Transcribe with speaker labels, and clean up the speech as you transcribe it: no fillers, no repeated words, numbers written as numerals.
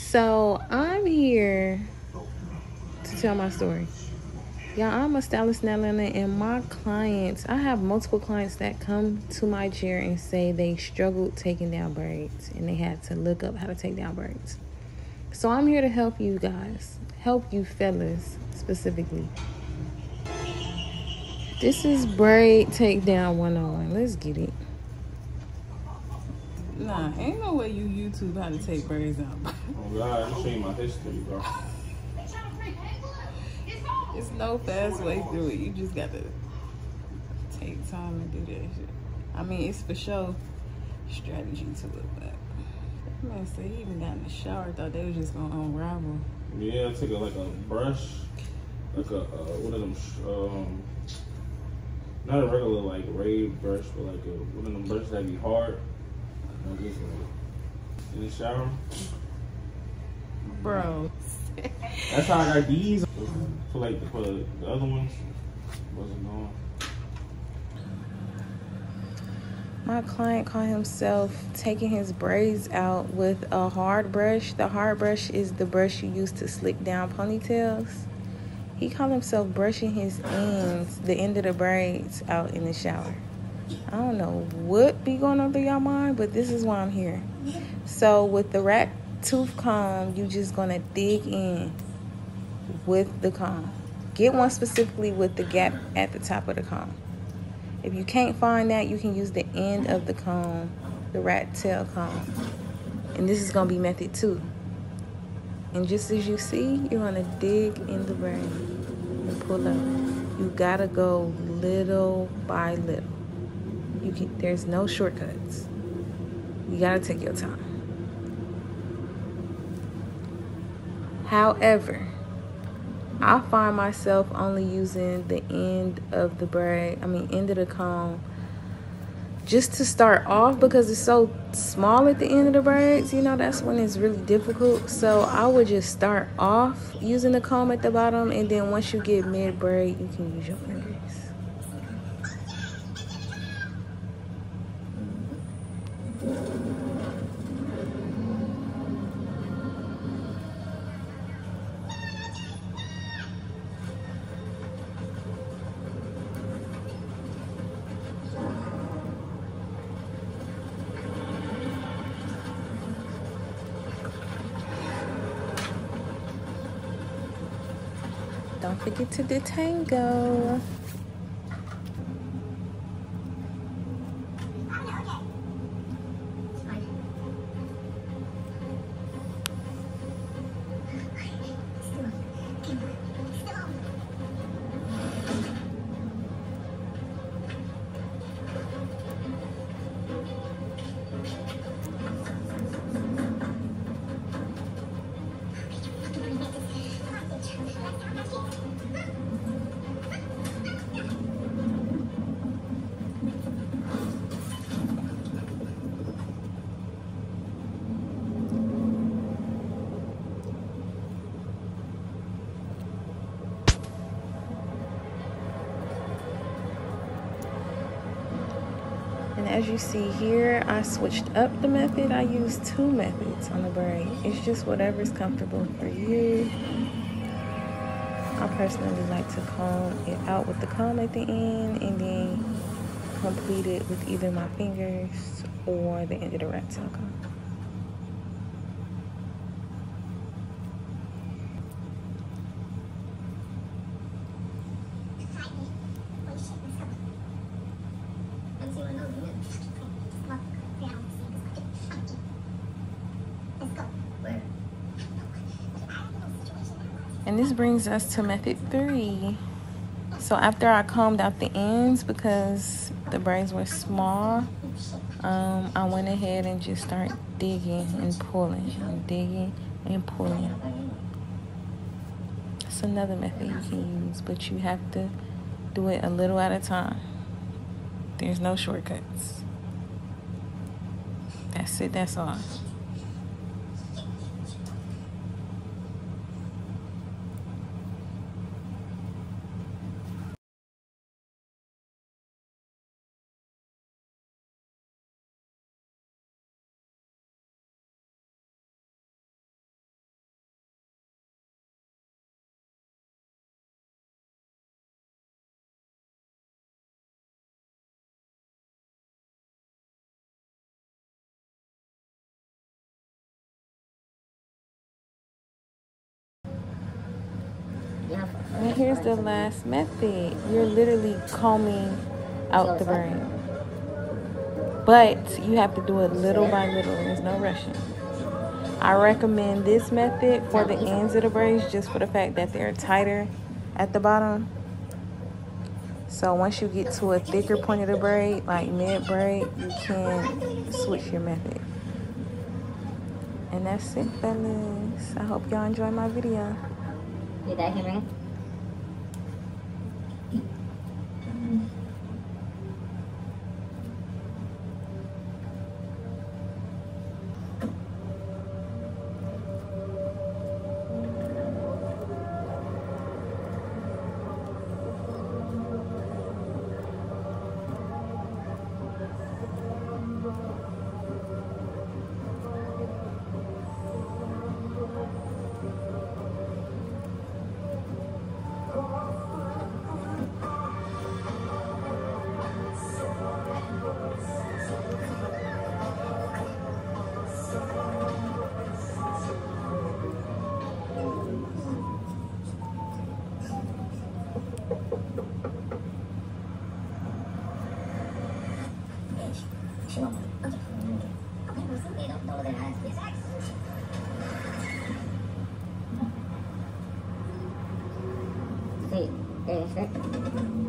Speaker 1: So I'm here to tell my story. Y'all, I'm a stylist in Atlanta, and my clients, I have multiple clients that come to my chair and say they struggled taking down braids and they had to look up how to take down braids. So I'm here to help you guys, help you fellas specifically. This is Braid Takedown 101. Let's get it.
Speaker 2: Nah, ain't no way you YouTube how to take braids out.
Speaker 3: Oh God, I'm showing my history, bro.
Speaker 2: It's no fast way through it. You just gotta take time and do that shit. I mean, it's for sure strategy to it, but that man said he even got in the shower. Thought they was just gonna unravel.
Speaker 3: Yeah, take like a brush, like a one of them, not a regular like raid brush, but like one of them brushes that be hard. And just like in the shower.
Speaker 2: Bro.
Speaker 3: That's how I got these. For like for the other ones wasn't going.
Speaker 1: My client caught himself taking his braids out with a hard brush. The hard brush is the brush you use to slick down ponytails. He caught himself brushing his ends, the end of the braids, out in the shower. I don't know what be going on through your mind, but this is why I'm here. So with the rat tooth comb, you just gonna dig in with the comb. Get one specifically with the gap at the top of the comb. If you can't find that, you can use the end of the comb, the rat tail comb. And this is gonna be method 2. And just as you see, you're gonna dig in the braid and pull up. You gotta go little by little. There's no shortcuts. You gotta take your time. However, I find myself only using the end of the end of the comb just to start off, because it's so small at the end of the braids, that's when it's really difficult. So I would just start off using the comb at the bottom, and then once you get mid-braid, you can use your fingers. Don't forget to detangle. And as you see here, I switched up the method. I used 2 methods on the braid. It's just whatever's comfortable for you. I personally like to comb it out with the comb at the end and then complete it with either my fingers or the end of the rat tail comb. And this brings us to method 3. So after I combed out the ends because the braids were small, I went ahead and just started digging and pulling, digging and pulling. It's another method you can use, but you have to do it a little at a time. There's no shortcuts. That's it, that's all. And here's the last method. You're literally combing out the braid. But you have to do it little by little. There's no rushing. I recommend this method for the ends of the braids just for the fact that they're tighter at the bottom. So once you get to a thicker point of the braid, like mid braid, you can switch your method. And that's it, fellas. I hope y'all enjoy my video.
Speaker 4: Sí,